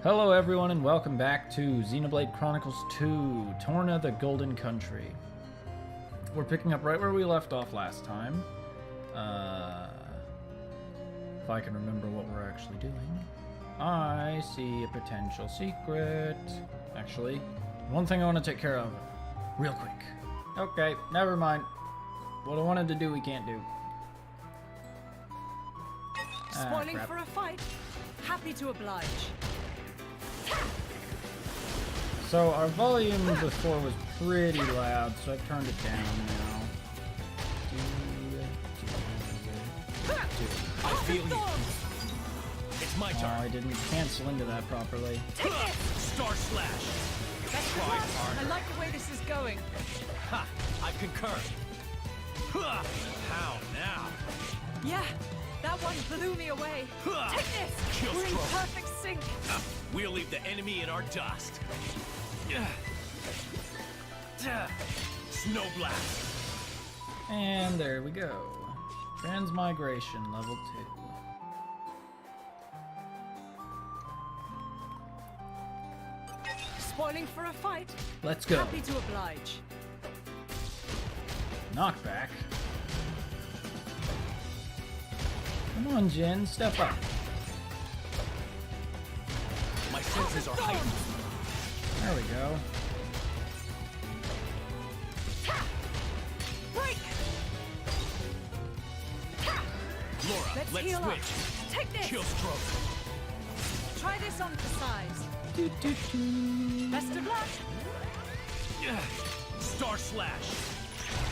Hello everyone and welcome back to Xenoblade Chronicles 2, Torna the Golden Country. We're picking up right where we left off last time. If I can remember what we're actually doing. I see a potential secret. Actually, one thing I want to take care of real quick. Okay, never mind. What I wanted to do, we can't do. Spoiling for a fight? Happy to oblige. So our volume before was pretty loud, so I've turned it down now. I feel you. It's my turn. Oh, I didn't cancel into that properly. Take it! Star Slash. Best of Try luck. harder. I like the way this is going. Ha! I concur. Ha! How now? Yeah, that one blew me away. Take this! Chill We're in stroke. perfect sync. We'll leave the enemy in our dust. Snow Blast. And there we go. Transmigration level 2. Spoiling for a fight? Let's go. Happy to oblige. Knockback. Come on, Jin, step up. My senses are heightened. There we go. Break! Lora, let's heal up. switch. Take this! Chill stroke. Try this on for size. Do, do, do. Best of luck. Star Slash.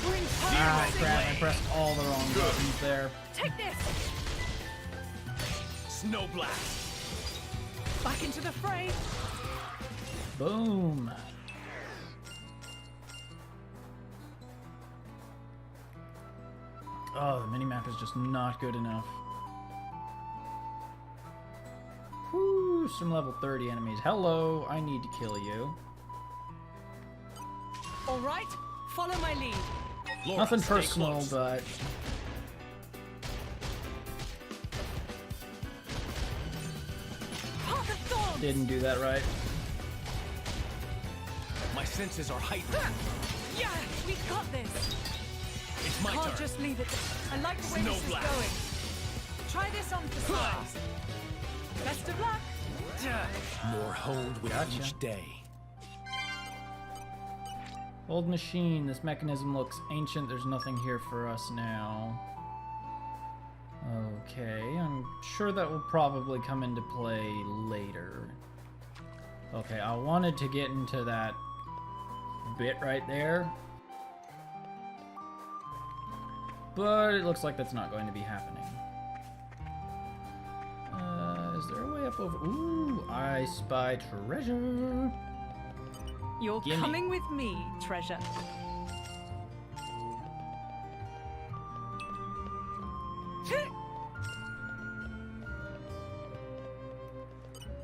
We're in perfect Ah, sync. crap, I pressed all the wrong buttons there. Take this! Snow Blast. Back into the fray. Boom. Oh, the minimap is just not good enough. Whoo, some level 30 enemies. Hello, I need to kill you. All right, follow my lead. Lora, Nothing stay personal, close. but Path of Thorns. didn't do that right. My senses are heightened. Yeah, we got this. It's my Can't turn. just leave it. I like the way Snow this is Blast. going. Try this on for size. Best of luck. More honed with Gotcha. each day. Old machine, this mechanism looks ancient. There's nothing here for us now. Okay, I'm sure that will probably come into play later. Okay, I wanted to get into that bit right there. But it looks like that's not going to be happening. Is there a way up over? Ooh, I spy treasure. You're Gimme. coming with me, treasure.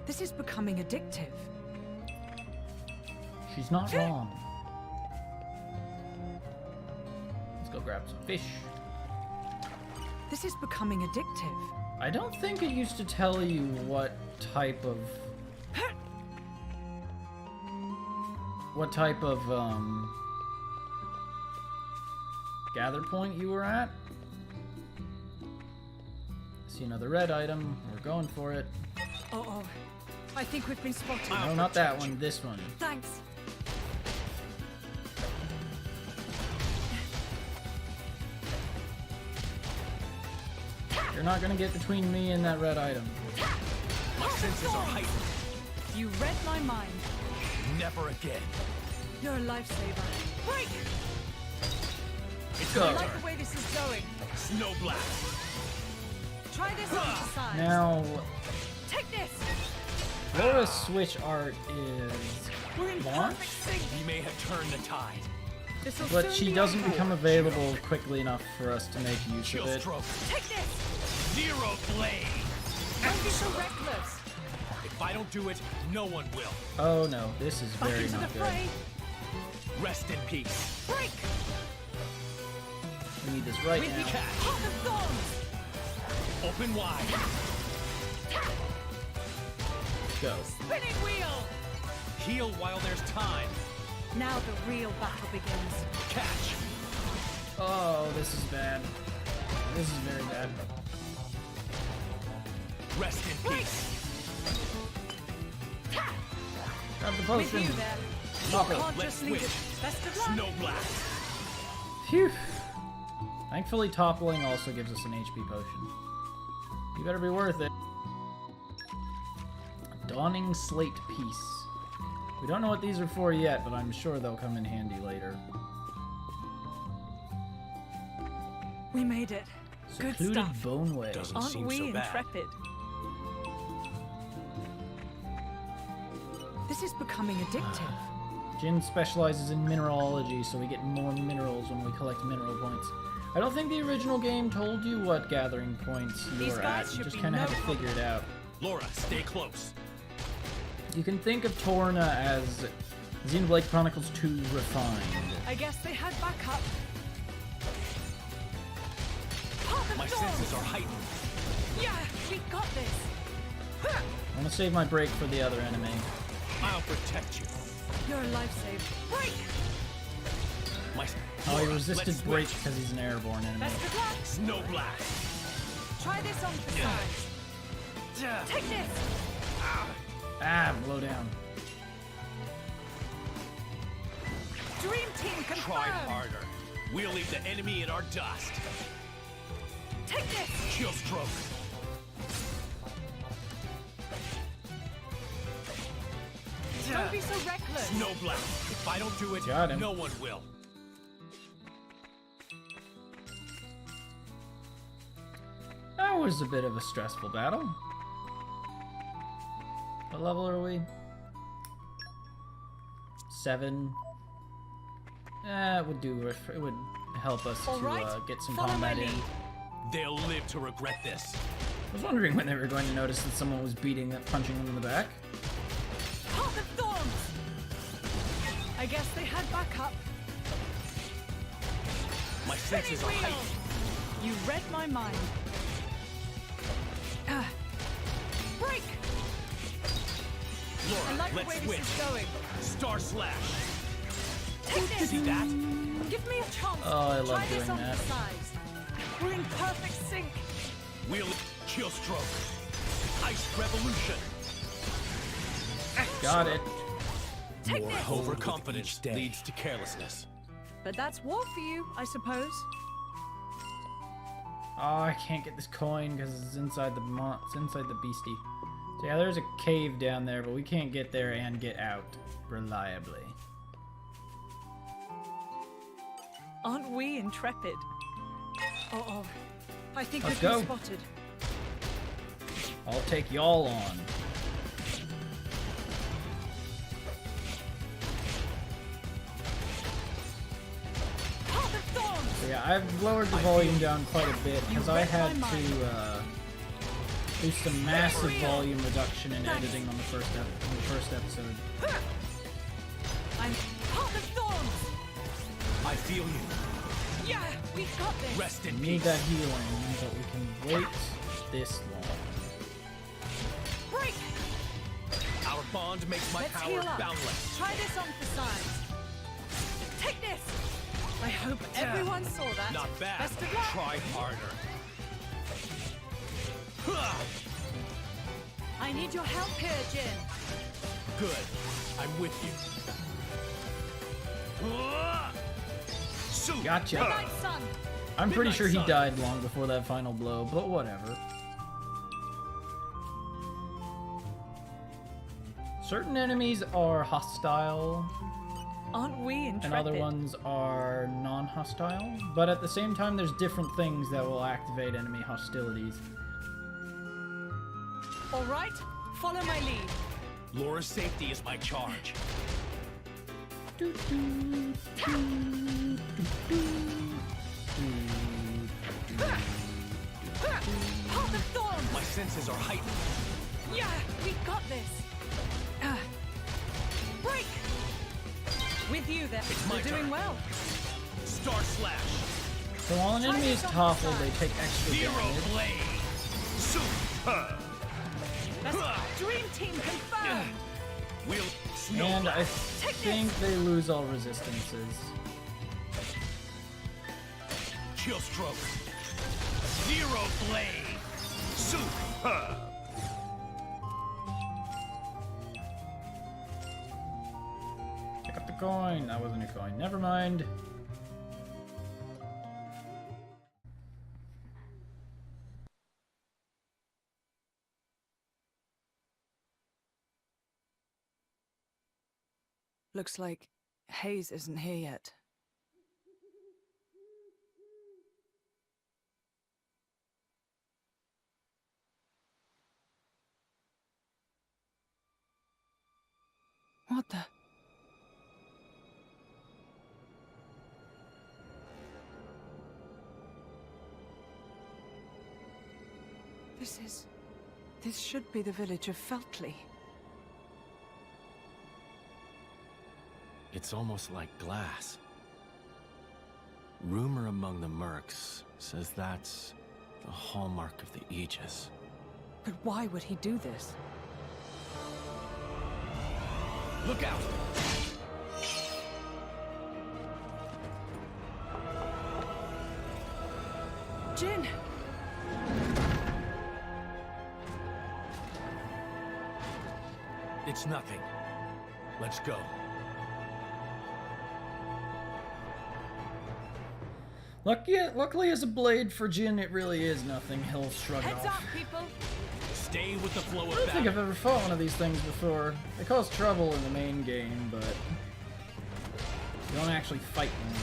This is becoming addictive. She's not wrong. Let's go grab some fish. This is becoming addictive. I don't think it used to tell you what type of gather point you were at. See another red item. We're going for it. Oh, I think we've been spotted. No, not that one. This one. Thanks. You're not gonna get between me and that red item. My senses are heightened. You read my mind. Never again. You're a lifesaver. Break! It's Go. I my like turn. the way this is going. Snow Blast. Try this on for size. Now, Take this! Lora's switch art is We're in launch, perfect sync. We may have turned the tide. This'll but soon she be doesn't over. become available quickly enough for us to make use Chill of it. stroke. Take this! Zero Blade. Don't be so reckless. If I don't do it, no one will. Oh no, this is Back very into the not good. fray. Rest in peace. Break! We need this right With the now. Path of Thorns. Open wide. go. Spinning wheel! Heal while there's time. Now the real battle begins. Catch. Oh, this is bad. This is very bad. Rest in Break! peace. Ta! Grab the With potion. you there. Pop it. Can't Let's just leave switch. it. Best of luck. Snow blast. Phew. Thankfully, toppling also gives us an HP potion. You better be worth it. Dawning Slate Piece. We don't know what these are for yet, but I'm sure they'll come in handy later. We made it. Good Secluded stuff. Boneway. Doesn't Aren't seem we so bad. intrepid? This is becoming addictive. Jin specializes in mineralogy, so we get more minerals when we collect mineral points. I don't think the original game told you what gathering points you These were guys at. You should just be kind of no had to figure it out. Lora, stay close. You can think of Torna as Xenoblade Chronicles 2 refined. I guess they had backup. Pop My and senses are heightened. Yeah, we got this. Huh. I want to save my break for the other enemy. I'll protect you. You're a lifesaver. Break! My Oh, he Lora, resisted let's break switch. because he's an airborne enemy. Best of luck. Snow blast. Try this on for Yeah. size. Take this. Ah, blow down. Dream team confirmed. Try harder. We'll leave the enemy in our dust. Take this. Chill stroke. Don't be so reckless. Snow blast. If I don't do it, Got him. no one will. That was a bit of a stressful battle. What level are we? 7. It would do. It would help us All to right, get some follow my combat in. lead. They'll live to regret this. I was wondering when they were going to notice that someone was punching them in the back. Path of Thorns. I guess they had backup. My Spinning senses are wheel. heightened. You read my mind. Break! I Lora, like the let's way switch. this is going. Star slash. Take this. See that? Give me a chance. Oh, I love Try doing this on that. for size. We're in perfect sync. We'll chill stroke. Ice revolution. Got it. Take this. Overconfidence leads to carelessness. But that's war for you, I suppose. Oh, I can't get this coin because it's inside the beastie. So yeah, there's a cave down there, but we can't get there and get out reliably. Aren't we intrepid? Uh-oh. I think Let's we've go. been spotted. I'll take y'all on. Path of Thorns! So yeah, I've lowered the volume down quite a bit because I read had my mind. to do some massive real. volume reduction in Nice. editing on the first episode. I'm Path of Thorns! I feel you. Yeah, we got this! Rest in We need peace. that healing, but we can wait this long. Break! Our bond makes my Let's power heal up. boundless. Try this on for size. Take this! I hope everyone saw that. Not bad. Best of luck! Try harder. I need your help here, Jin. Good. I'm with you. Shoot. Gotcha. Midnight Sun! I'm pretty Midnight sure he Sun. died long before that final blow, but whatever. Certain enemies are hostile, Aren't we intrepid? and other ones are non-hostile. But at the same time, there's different things that will activate enemy hostilities. All right, follow my lead. Lora's safety is my charge. Path of Thorns! My senses are heightened. Yeah, we got this. Break! With you there. It's my We're doing turn. well. Star slash. So while an enemy is toppled, they take extra Zero damage. blade. Super. Best dream team confirmed. We'll And I Take think they lose all resistances. Chill stroke. Zero blade. Super. Pick up the coin. That wasn't a coin. Never mind. Looks like Haze isn't here yet. What the? This should be the village of Feltley. It's almost like glass. Rumor among the mercs says that's the hallmark of the Aegis. But why would he do this? Look out! Jin! It's nothing. Let's go. Luckily, as a blade for Jin, it really is nothing. He'll shrug it Heads off. up, people! Stay with the flow of I don't think I've battle. ever fought one of these things before. They cause trouble in the main game, but you don't actually fight one.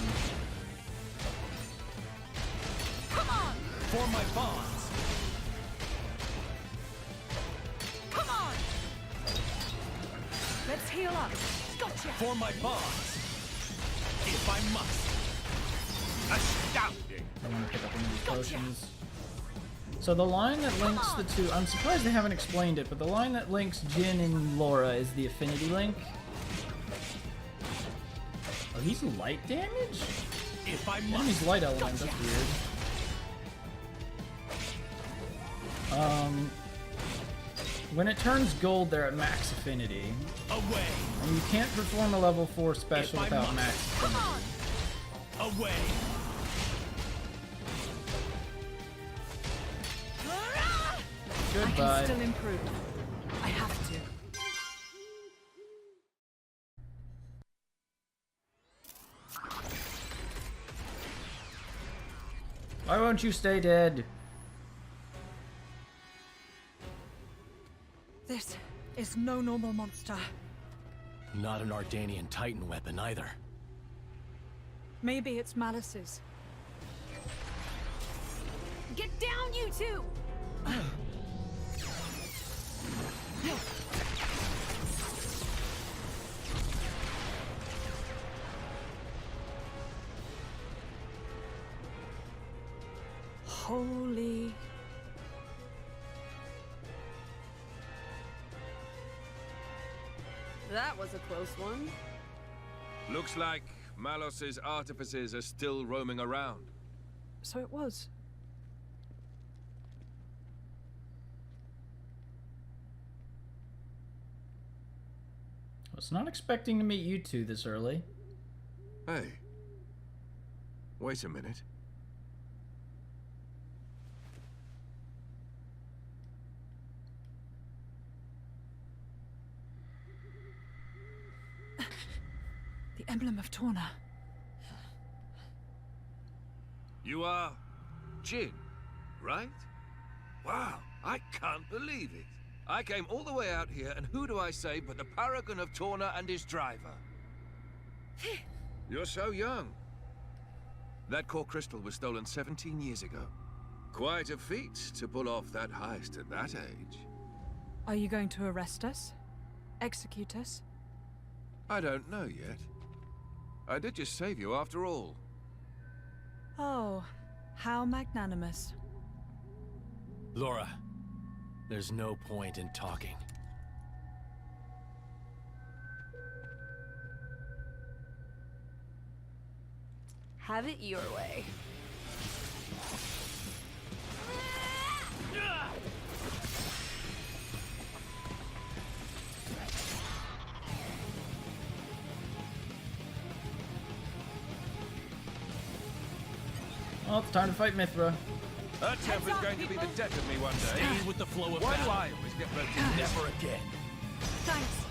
Come on! Form my bonds. Come on! Let's heal up. Gotcha! Form my bonds. If I must. Astounding. I want to pick up one of these potions. So the line that links the two, I'm surprised they haven't explained it, but the line that links Jin and Lora is the affinity link. Oh, he's light damage? If I Enemy's must. light element, that's weird. When it turns gold, they're at max affinity. Away. And you can't perform a level 4 special If I without must. max affinity. Away. I Goodbye. can still improve. I have to. Why won't you stay dead? This is no normal monster. Not an Ardanian Titan weapon either. Maybe it's Malice's. Get down, you two! Holy... That was a close one. Looks like Malos's artificers are still roaming around. So it was. I was not expecting to meet you two this early. Hey. Wait a minute. The emblem of Torna. You are Jin, right? Wow, I can't believe it. I came all the way out here, and who do I say but the paragon of Torna and his driver? You're so young. That core crystal was stolen 17 years ago. Quite a feat to pull off that heist at that age. Are you going to arrest us? Execute us? I don't know yet. I did just save you after all. Oh, how magnanimous. Lora, there's no point in talking. Have it your way. Well, it's time to fight Mithra. Her temper's going to be the death of me one day. Stay with the flow of Why do battle. I always get roped into this? Never again. Thanks.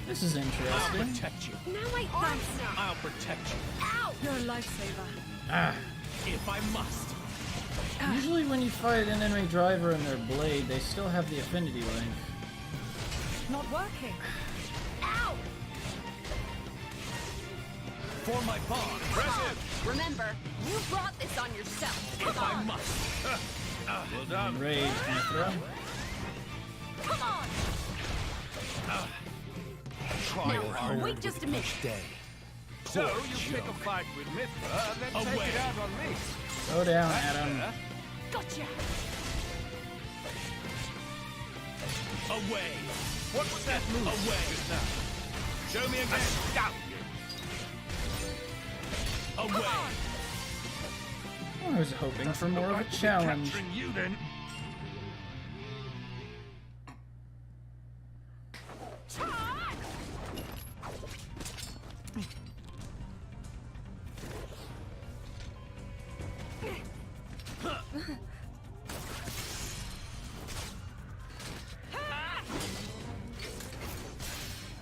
This is I'll interesting. protect you. Now my arm's not. I'll protect you. Ow! You're a lifesaver. Ah. If I must. Usually when you fight an enemy driver and their blade, they still have the affinity link. Not working. Ow! For my bond. Impressive! Remember, you brought this on yourself. Come If I on! must. Well done. Rage, Mithra. Come on! Try Now, hard wait just a minute. each day. So Poor you pick a joke. fight with Mithra and then take Away. it out on me. Go down, That's Adam. fair. Gotcha! Away. What was that move Away. just now? Show me again. Scout. Away. I was hoping for more of a Right to be challenge. capturing you then.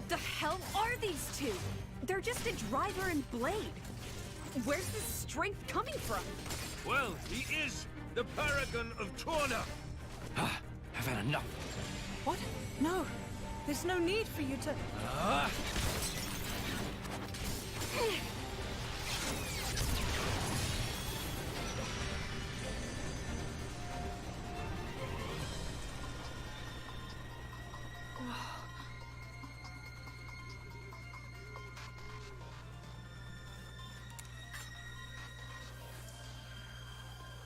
The hell are these two? They're just a driver and blade. Where's this strength coming from? Well, he is the paragon of Torna. I've had enough. What? No. There's no need for you to...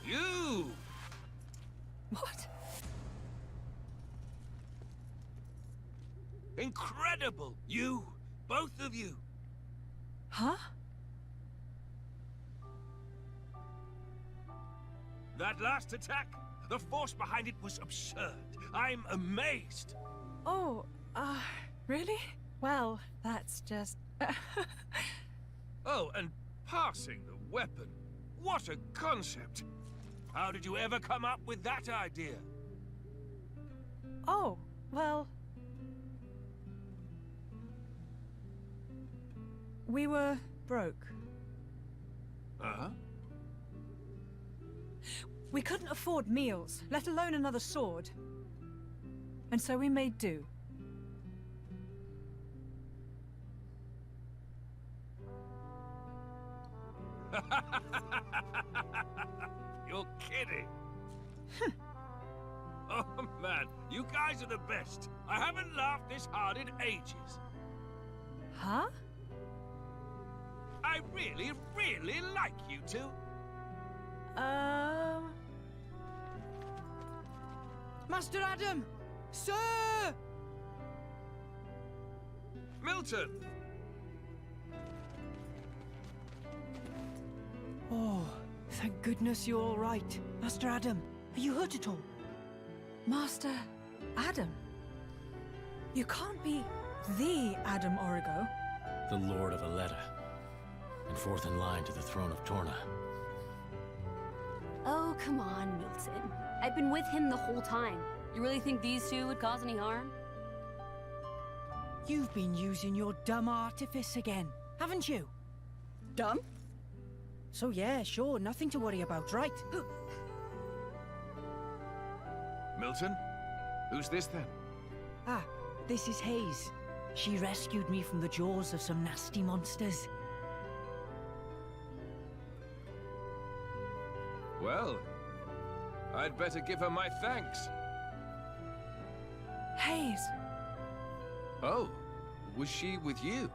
You! What? Incredible! You! Both of you! Huh? That last attack, the force behind it was absurd. I'm amazed. Oh, really? Well, that's just... Oh, and passing the weapon. What a concept! How did you ever come up with that idea? Oh, well... We were broke. Uh-huh. We couldn't afford meals, let alone another sword. And so we made do. You're kidding. Oh, man. You guys are the best. I haven't laughed this hard in ages. Huh? I really, really like you two. Master Adam! Sir! Milton! Oh, thank goodness you're all right. Master Adam, are you hurt at all? Master Adam? You can't be the Adam Origo. The Lord of Aletta. And fourth in line to the throne of Torna. Oh, come on, Milton. I've been with him the whole time. You really think these two would cause any harm? You've been using your dumb artifice again, haven't you? Dumb? So yeah, sure, nothing to worry about, right? Milton? Who's this then? Ah, this is Haze. She rescued me from the jaws of some nasty monsters. Well, I'd better give her my thanks. Haze! Oh, was she with you?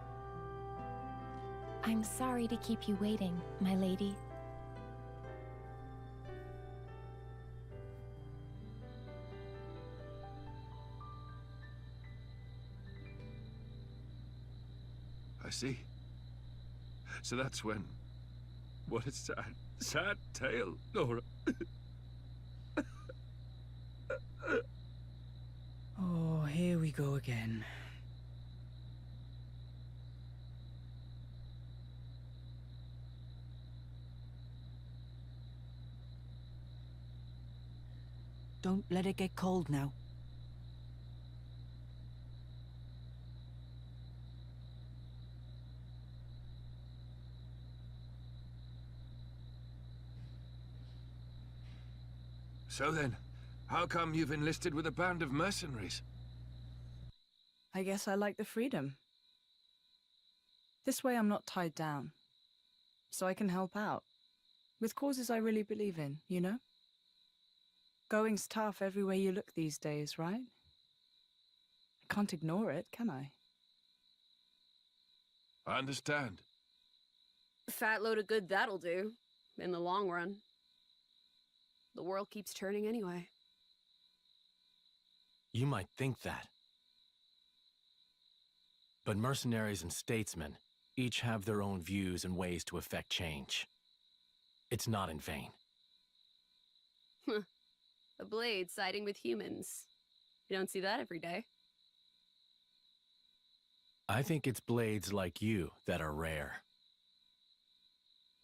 I'm sorry to keep you waiting, my lady. I see. So that's when... What a sad, sad tale, Lora. Oh, here we go again. Don't let it get cold now. So then, how come you've enlisted with a band of mercenaries? I guess I like the freedom. This way I'm not tied down. So I can help out. With causes I really believe in, you know? Going's tough everywhere you look these days, right? I can't ignore it, can I? I understand. Fat load of good that'll do, in the long run. The world keeps turning anyway. You might think that. But mercenaries and statesmen each have their own views and ways to effect change. It's not in vain. A blade siding with humans. You don't see that every day. I think it's blades like you that are rare.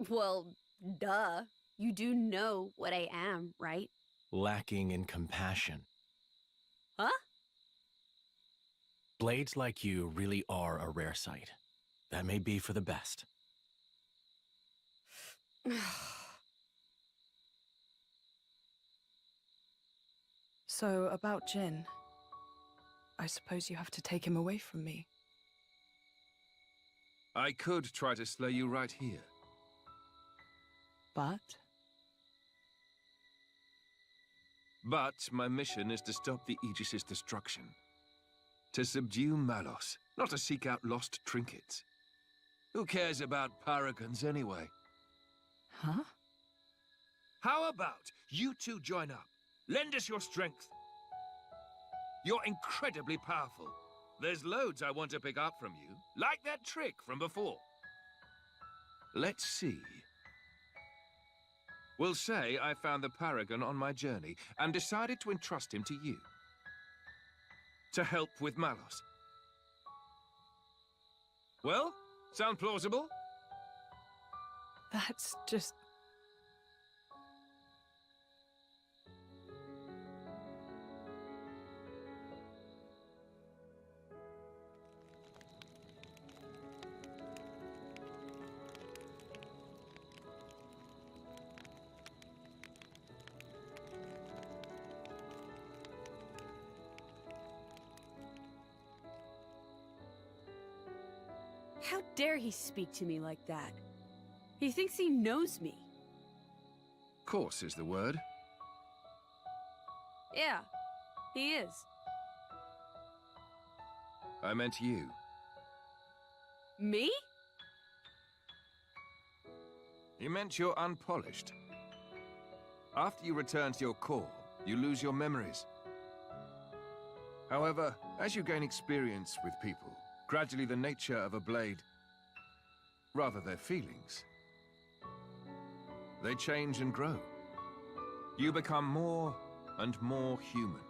Well, duh. You do know what I am, right? Lacking in compassion. Huh? Blades like you really are a rare sight. That may be for the best. So, about Jin. I suppose you have to take him away from me. I could try to slay you right here. But But my mission is to stop the Aegis's destruction. To subdue Malos, not to seek out lost trinkets. Who cares about paragons anyway? huh? How about you two join up? Lend us your strength. You're incredibly powerful. There's loads I want to pick up from you, like that trick from before. Let's see. We'll say I found the paragon on my journey and decided to entrust him to you. To help with Malos. Well, sound plausible? That's just... How dare he speak to me like that? He thinks he knows me. Course is the word. Yeah, he is. I meant you. Me? He meant you're unpolished. After you return to your core, you lose your memories. However, as you gain experience with people, gradually the nature of a blade, rather their feelings, they change and grow. You become more and more human.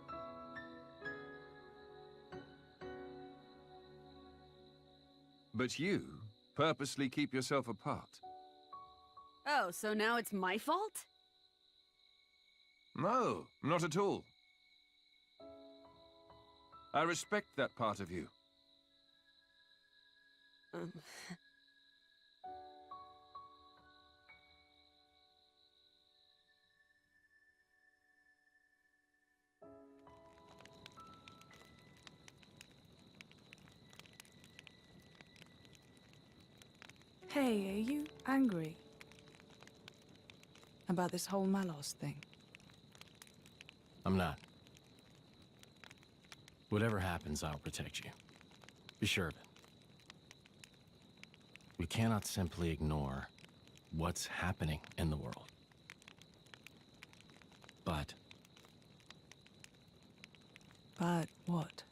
But you purposely keep yourself apart. Oh, so now it's my fault? No, not at all. I respect that part of you. Hey, are you angry? About this whole Malos thing? I'm not. Whatever happens, I'll protect you. Be sure of it. We cannot simply ignore what's happening in the world. But What?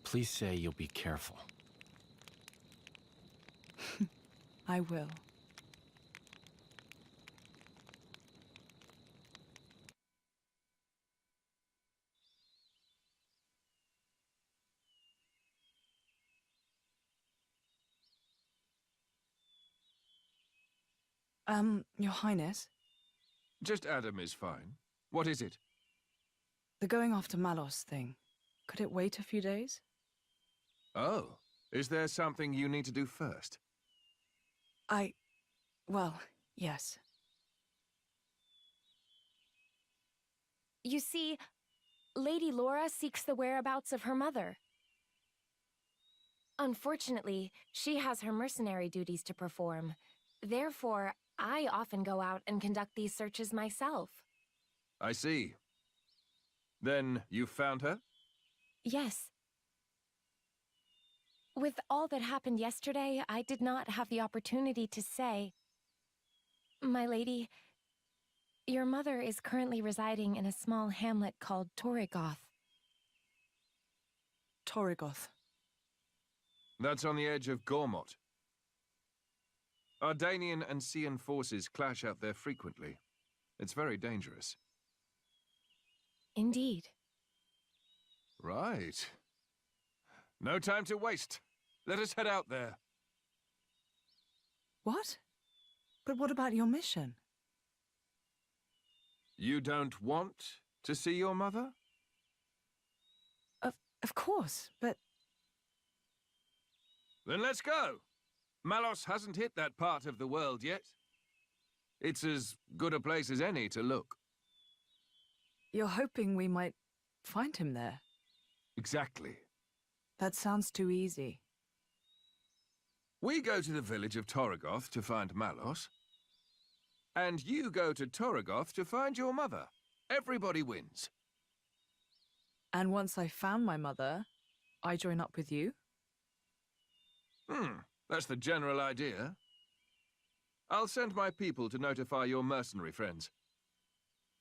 please say you'll be careful. I will. Your Highness, Just Adam is fine. What is it? the going after Malos thing. Could it wait a few days? Oh, is there something you need to do first? Well, yes. You see, Lady Lora seeks the whereabouts of her mother. Unfortunately, she has her mercenary duties to perform. Therefore, I often go out and conduct these searches myself. I see. Then you found her? Yes. With all that happened yesterday, I did not have the opportunity to say. My lady, your mother is currently residing in a small hamlet called Torrigoth. Torrigoth. That's on the edge of Gormott. Ardanian and Cian forces clash out there frequently. It's very dangerous. Indeed. Right. No time to waste. Let us head out there. What? But what about your mission? You don't want to see your mother? Of course, but... Then let's go. Malos hasn't hit that part of the world yet. It's as good a place as any to look. You're hoping we might find him there? Exactly. That sounds too easy. We go to the village of Torrigoth to find Malos. And you go to Torrigoth to find your mother. Everybody wins. And once I found my mother, I join up with you? That's the general idea. I'll send my people to notify your mercenary friends.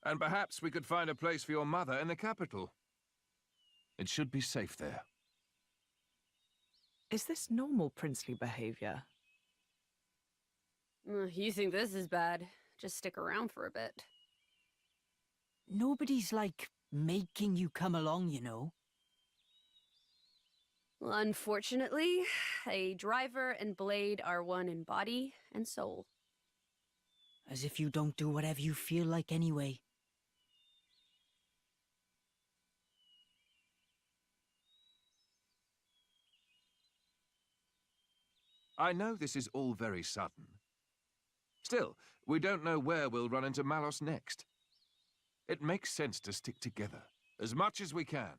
And perhaps we could find a place for your mother in the capital. It should be safe there. Is this normal princely behavior? You think this is bad? Just stick around for a bit. Nobody's, like, making you come along, you know. Well, unfortunately, a driver and blade are one in body and soul. As if you don't do whatever you feel like anyway. I know this is all very sudden. Still, we don't know where we'll run into Malos next. It makes sense to stick together, as much as we can.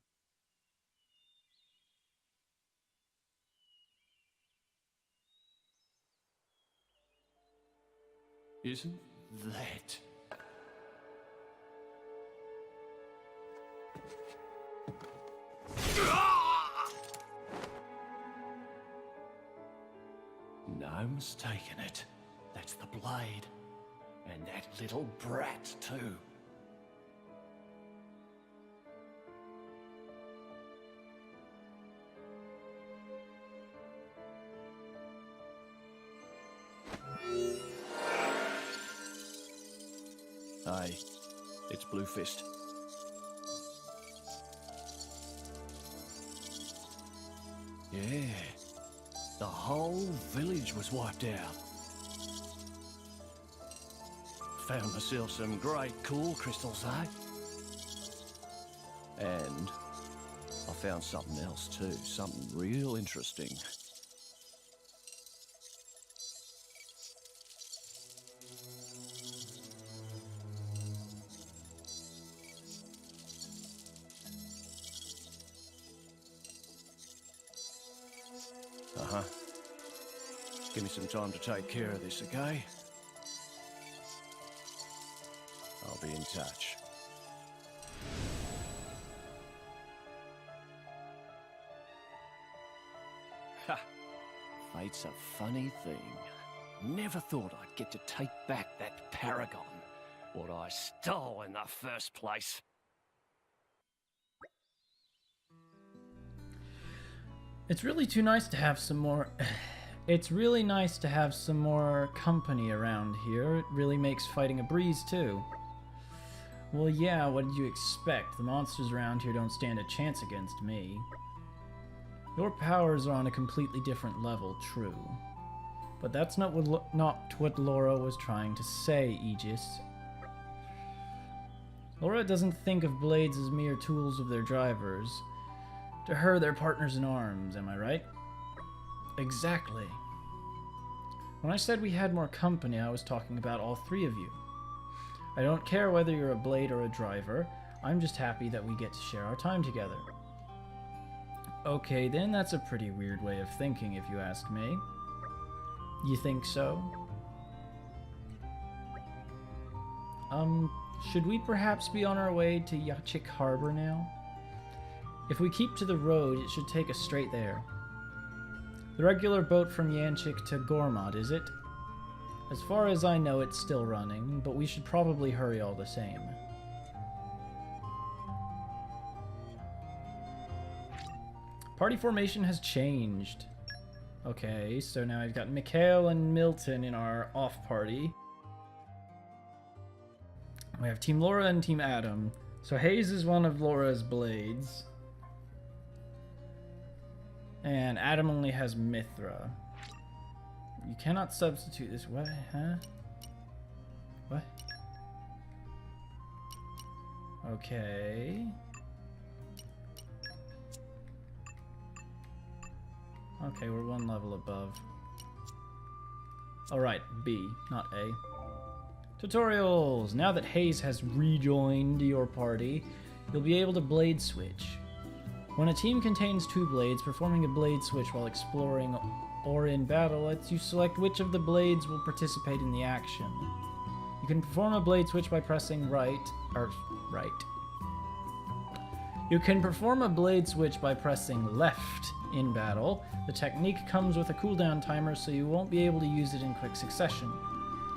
Isn't that... No mistaking it. That's the blade. And that little brat, too. Aye, it's Bluefist. Yeah, the whole village was wiped out. Found myself some great cool crystals, eh? And I found something else too, something real interesting. Uh-huh. Give me some time to take care of this, okay? I'll be in touch. Ha! Fate's a funny thing. Never thought I'd get to take back that paragon. What I stole in the first place. It's really too nice to have some more... It's really nice to have some more company around here. It really makes fighting a breeze, too. Well, yeah, what did you expect? The monsters around here don't stand a chance against me. Your powers are on a completely different level, true. But that's not what Lora was trying to say, Aegis. Lora doesn't think of blades as mere tools of their drivers. To her, they're partners in arms, am I right? Exactly. When I said we had more company, I was talking about all three of you. I don't care whether you're a blade or a driver. I'm just happy that we get to share our time together. Okay, then that's a pretty weird way of thinking, if you ask me. You think so? Should we perhaps be on our way to Yachik Harbor now? If we keep to the road, it should take us straight there. The regular boat from Yanchik to Gormod, is it? As far as I know, it's still running, but we should probably hurry all the same. Party formation has changed. Okay, so now I've got Mikhail and Milton in our off party. We have Team Lora and Team Adam. So Haze is one of Lora's blades. And Adam only has Mithra. You cannot substitute this. What? Huh? What? Okay. Okay, we're one level above. Alright, B, not A. Tutorials! Now that Haze has rejoined your party, you'll be able to blade switch. When a team contains two blades, performing a blade switch while exploring or in battle lets you select which of the blades will participate in the action. You can perform a blade switch by pressing right. You can perform a blade switch by pressing left in battle. The technique comes with a cooldown timer, so you won't be able to use it in quick succession.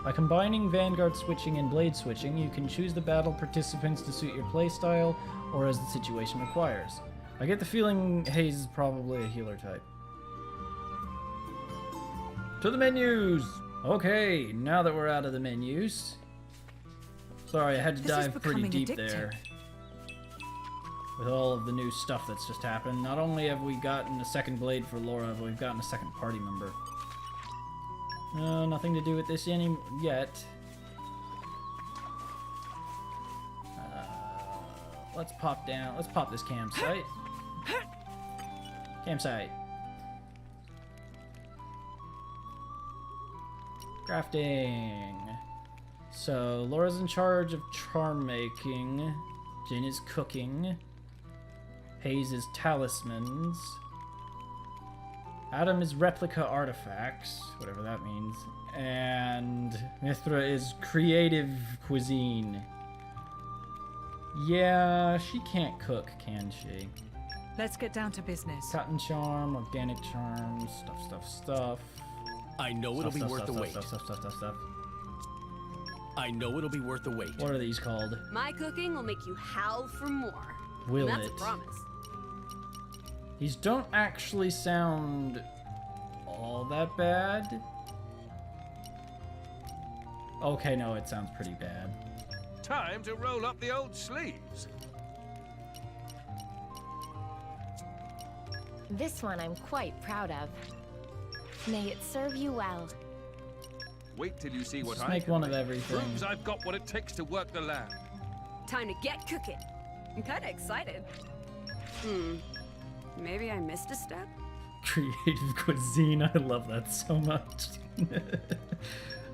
By combining Vanguard switching and blade switching, you can choose the battle participants to suit your playstyle or as the situation requires. I get the feeling Haze is probably a healer type. To the menus! Okay, now that we're out of the menus. Sorry, I had to dive pretty deep there. With all of the new stuff that's just happened. Not only have we gotten a second blade for Lora, but we've gotten a second party member. Nothing to do with this yet. Let's pop down. Let's pop this campsite. Campsite. Crafting. So, Laura's in charge of charm making. Jin is cooking. Haze is talismans. Adam is replica artifacts, whatever that means. And Mithra is creative cuisine. Yeah, she can't cook, can she? Let's get down to business. Cotton charm, organic charms, stuff. I know it'll be worth the wait. Stuff. I know it'll be worth the wait. What are these called? My cooking will make you howl for more. Will and that's it? a promise. These don't actually sound all that bad. Okay, no, it sounds pretty bad. Time to roll up the old sleeves. This one I'm quite proud of. May it serve you well. Wait till you see what Just I make can one of everything. Proves I've got what it takes to work the land. Time to get cooking. I'm kinda excited. Maybe I missed a step? Creative cuisine, I love that so much.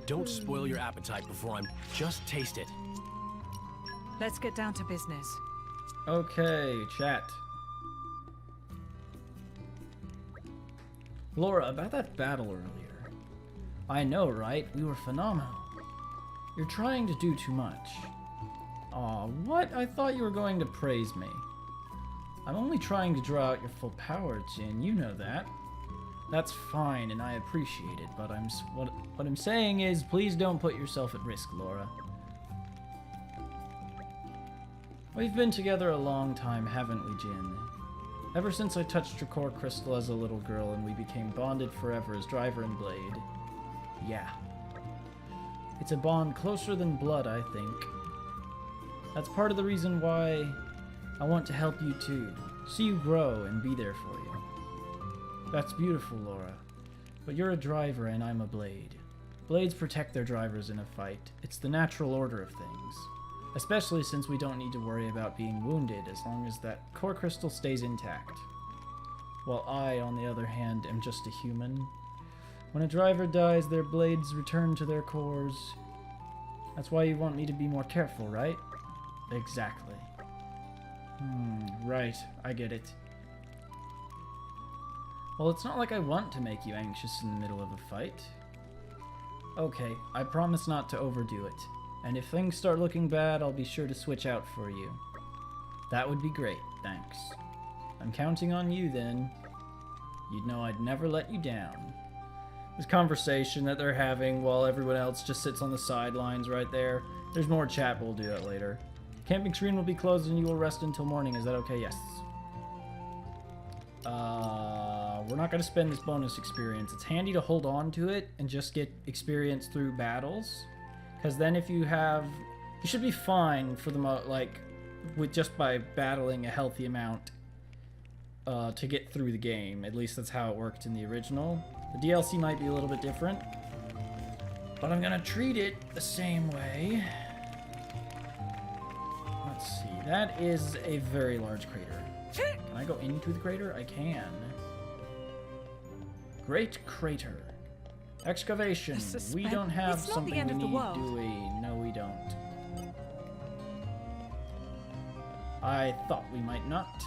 Don't spoil your appetite before I'm... Just taste it. Let's get down to business. Okay, chat. Lora, about that battle earlier. I know, right? We were phenomenal. You're trying to do too much. Aw, what? I thought you were going to praise me. I'm only trying to draw out your full power, Jin. You know that. That's fine, and I appreciate it, but what I'm saying is, please don't put yourself at risk, Lora. We've been together a long time, haven't we, Jin? Ever since I touched your core crystal as a little girl and we became bonded forever as driver and blade. Yeah. It's a bond closer than blood, I think. That's part of the reason why I want to help you too. See you grow and be there for you. That's beautiful, Lora. But you're a driver and I'm a blade. Blades protect their drivers in a fight. It's the natural order of things. Especially since we don't need to worry about being wounded as long as that core crystal stays intact. While I, on the other hand, am just a human. When a driver dies, their blades return to their cores. That's why you want me to be more careful, right? Exactly. Right. I get it. Well, it's not like I want to make you anxious in the middle of a fight. Okay, I promise not to overdo it. And if things start looking bad, I'll be sure to switch out for you. That would be great, thanks. I'm counting on you then. You'd know I'd never let you down. This conversation that they're having while everyone else just sits on the sidelines right there. There's more chat, but we'll do that later. Camping screen will be closed and you will rest until morning. Is that okay? Yes. We're not going to spend this bonus experience. It's handy to hold on to it and just get experience through battles. Because then if you have... You should be fine for the with just by battling a healthy amount to get through the game. At least that's how it worked in the original. The DLC might be a little bit different. But I'm going to treat it the same way. Let's see. That is a very large crater. Can I go into the crater? I can. Great crater. Excavation. We don't have something we need, do we? No, we don't. I thought we might not.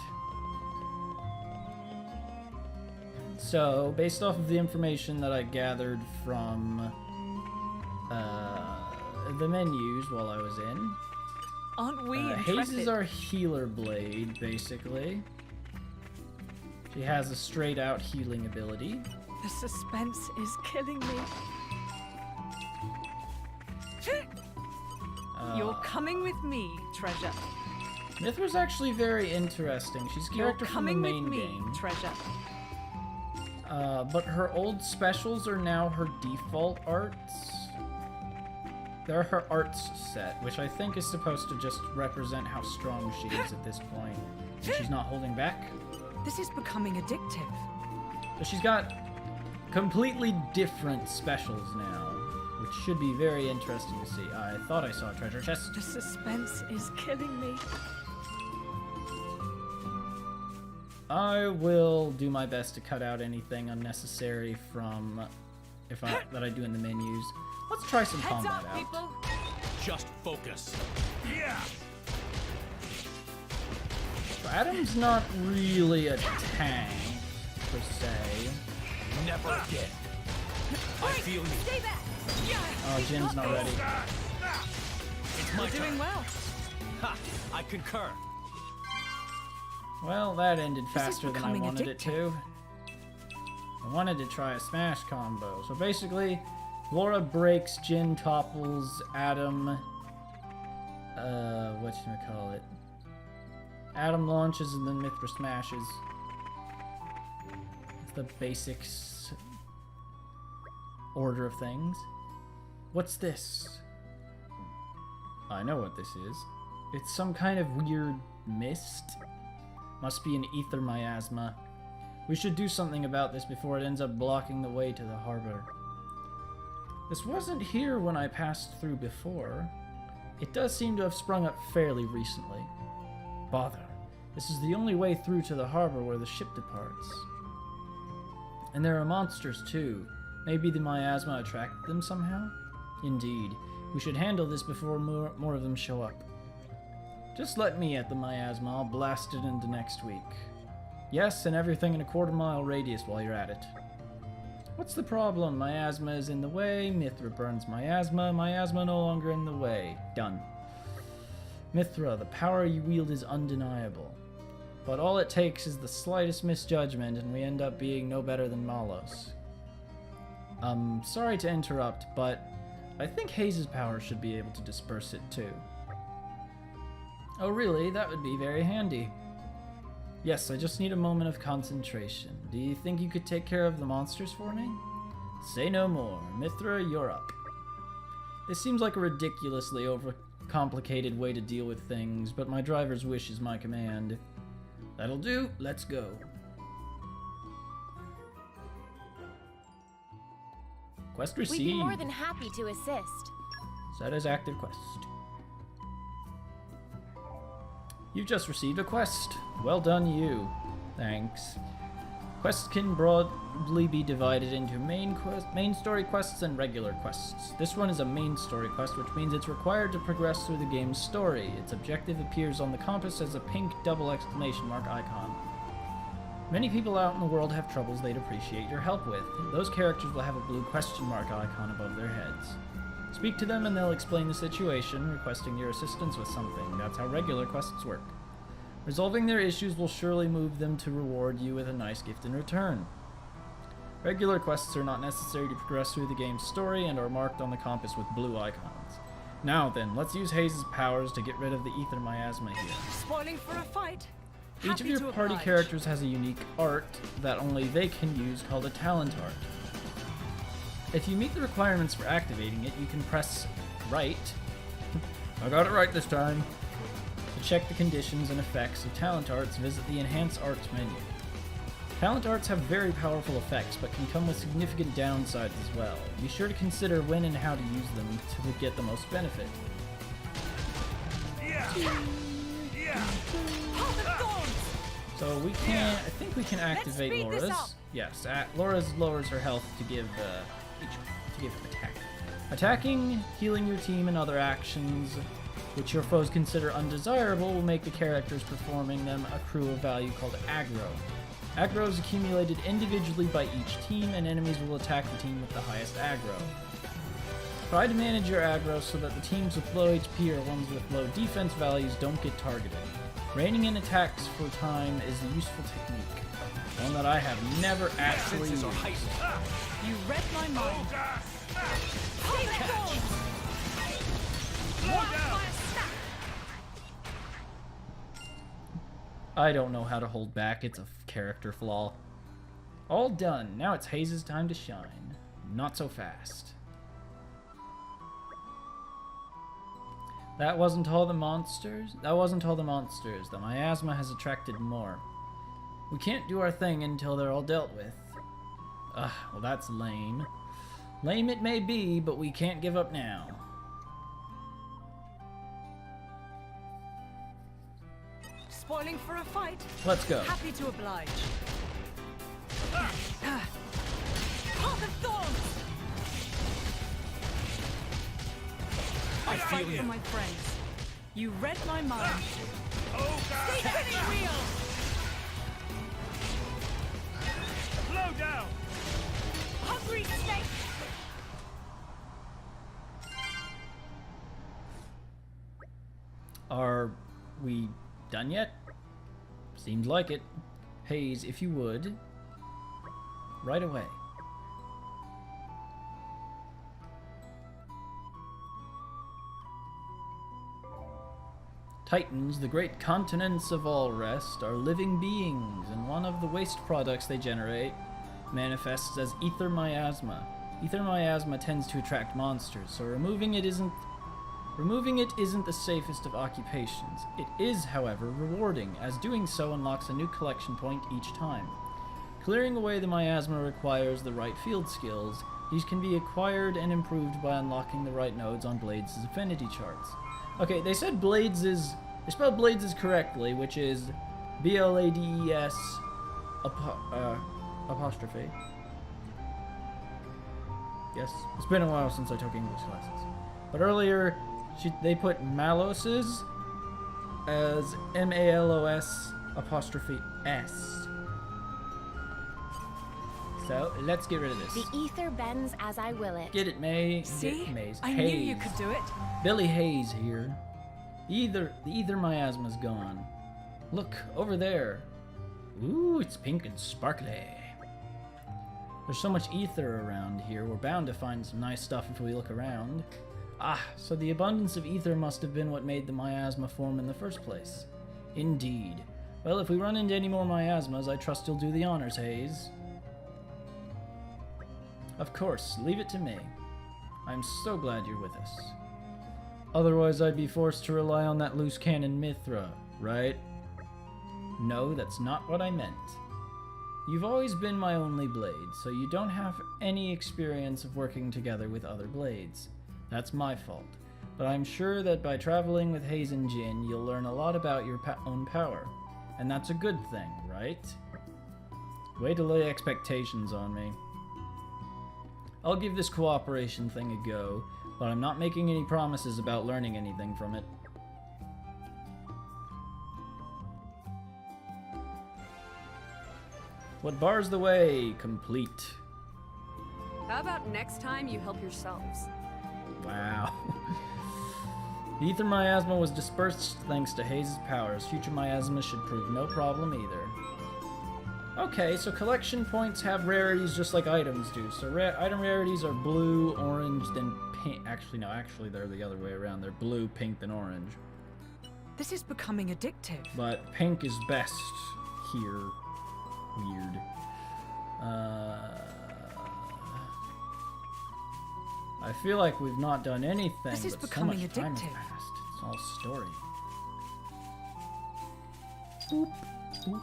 So, based off of the information that I gathered from the menus while I was in, aren't we Haze is our healer blade, basically. She has a straight-out healing ability. The suspense is killing me. You're coming with me, treasure. Mithra's actually very interesting. She's a character from the main game. Treasure. But her old specials are now her default arts. They're her arts set, which I think is supposed to just represent how strong she is at this point. And she's not holding back. This is becoming addictive. So she's got completely different specials now, which should be very interesting to see. I thought I saw a treasure chest. The suspense is killing me. I will do my best to cut out anything unnecessary from that I do in the menus. Let's try some combat out. People. Just focus. Yeah. So Adam's not really a tank per se. Never again. I feel you. Stay back! Oh, Jin's not ready. It's my We're doing turn. well. Ha! I concur. Well, that ended This is faster than I becoming wanted it to. I wanted to try a smash combo. So basically, Lora breaks, Jin topples, Adam... whatchamacallit? Adam launches and then Mithra smashes. It's the basics order of things. What's this? I know what this is. It's some kind of weird mist. Must be an ether miasma. We should do something about this before it ends up blocking the way to the harbor. This wasn't here when I passed through before. It does seem to have sprung up fairly recently. Bother. This is the only way through to the harbor where the ship departs. And there are monsters too. Maybe the miasma attracted them somehow? Indeed. We should handle this before more of them show up. Just let me at the miasma. I'll blast it into next week. Yes, and everything in a quarter-mile radius while you're at it. What's the problem? Miasma is in the way. Mithra burns miasma. Miasma no longer in the way. Done. Mithra, the power you wield is undeniable. But all it takes is the slightest misjudgment and we end up being no better than Malos. Sorry to interrupt, but I think Haze's power should be able to disperse it too. Oh really? That would be very handy. Yes, I just need a moment of concentration. Do you think you could take care of the monsters for me? Say no more. Mithra, you're up. This seems like a ridiculously overcomplicated way to deal with things, but my driver's wish is my command. That'll do. Let's go. Quest We'd be received. more than happy to assist. Set as active quest. You've just received a quest. Well done, you. Thanks. Quests can broadly be divided into main story quests and regular quests. This one is a main story quest, which means it's required to progress through the game's story. Its objective appears on the compass as a pink double exclamation mark icon. Many people out in the world have troubles they'd appreciate your help with. Those characters will have a blue question mark icon above their heads. Speak to them and they'll explain the situation, requesting your assistance with something. That's how regular quests work. Resolving their issues will surely move them to reward you with a nice gift in return. Regular quests are not necessary to progress through the game's story and are marked on the compass with blue icons. Now then, let's use Haze's powers to get rid of the ether miasma here. Spoiling for a fight. Each of your party characters has a unique art that only they can use called a talent art. If you meet the requirements for activating it, you can press right. I got it right this time. To check the conditions and effects of talent arts, visit the Enhance Arts menu. Talent arts have very powerful effects, but can come with significant downsides as well. Be sure to consider when and how to use them to get the most benefit. So we can, I think we can activate Lora's. Yes, Lora's lowers her health to give attack. Attacking, healing your team, and other actions which your foes consider undesirable will make the characters performing them accrue a value called aggro. Aggro is accumulated individually by each team, and enemies will attack the team with the highest aggro. Try to manage your aggro so that the teams with low HP or ones with low defense values don't get targeted. Reining in attacks for time is a useful technique, one that I have never actually used. You read my mind. I don't know how to hold back, it's a character flaw. All done, now it's Haze's time to shine. Not so fast. That wasn't all the monsters. The miasma has attracted more. We can't do our thing until they're all dealt with. Ugh, well that's lame. Lame it may be, but we can't give up now. Spoiling for a fight. Let's go. Happy to oblige. Heart of Thorns! I fight for my friends. You read my mind. Stay pretty real! Slow down! Hungry snake! Are we done yet? Seems like it. Haze, if you would. Right away. Titans, the great continents of all rest, are living beings, and one of the waste products they generate manifests as ether miasma. Ether miasma tends to attract monsters, so removing it isn't the safest of occupations. It is, however, rewarding, as doing so unlocks a new collection point each time. Clearing away the miasma requires the right field skills. These can be acquired and improved by unlocking the right nodes on Blades' affinity charts. Okay, they said Blades is... They spelled Blades correctly, which is B-L-A-D-E-S apostrophe. Yes, it's been a while since I took English classes. But earlier, they put Maloses as M-A-L-O-S apostrophe S. So, let's get rid of this. The ether bends as I will it. Get it, May. See? Maze. I Haze. knew you could do it. Billy Haze here. The ether miasma's gone. Look, over there. Ooh, it's pink and sparkly. There's so much ether around here, we're bound to find some nice stuff if we look around. Ah, so the abundance of ether must have been what made the miasma form in the first place. Indeed. Well, if we run into any more miasmas, I trust you'll do the honors, Haze. Of course, leave it to me. I'm so glad you're with us. Otherwise, I'd be forced to rely on that loose cannon Mithra, right? No, that's not what I meant. You've always been my only blade, so you don't have any experience of working together with other blades. That's my fault. But I'm sure that by traveling with Haze and Jin, you'll learn a lot about your own power. And that's a good thing, right? Way to lay expectations on me. I'll give this cooperation thing a go, but I'm not making any promises about learning anything from it. What bars the way? Complete. How about next time you help yourselves? Wow. The ether miasma was dispersed thanks to Haze's powers. Future miasma should prove no problem either. Okay, so collection points have rarities just like items do. So item rarities are blue, orange, then pink. Actually, no, they're the other way around. They're blue, pink, then orange. This is becoming addictive. But pink is best here. Weird. I feel like we've not done anything. This is but becoming so much time has addictive. passed. It's all story. Boop, boop.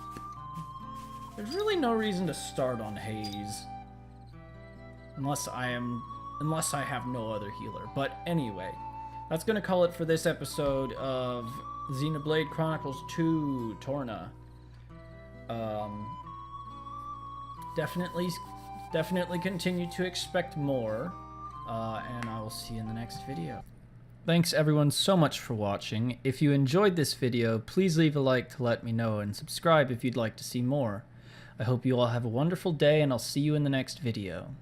There's really no reason to start on Haze, unless I have no other healer. But anyway, that's gonna call it for this episode of Xenoblade Chronicles 2 Torna. Definitely continue to expect more, and I will see you in the next video. Thanks everyone so much for watching. If you enjoyed this video, please leave a like to let me know, and subscribe if you'd like to see more. I hope you all have a wonderful day, and I'll see you in the next video.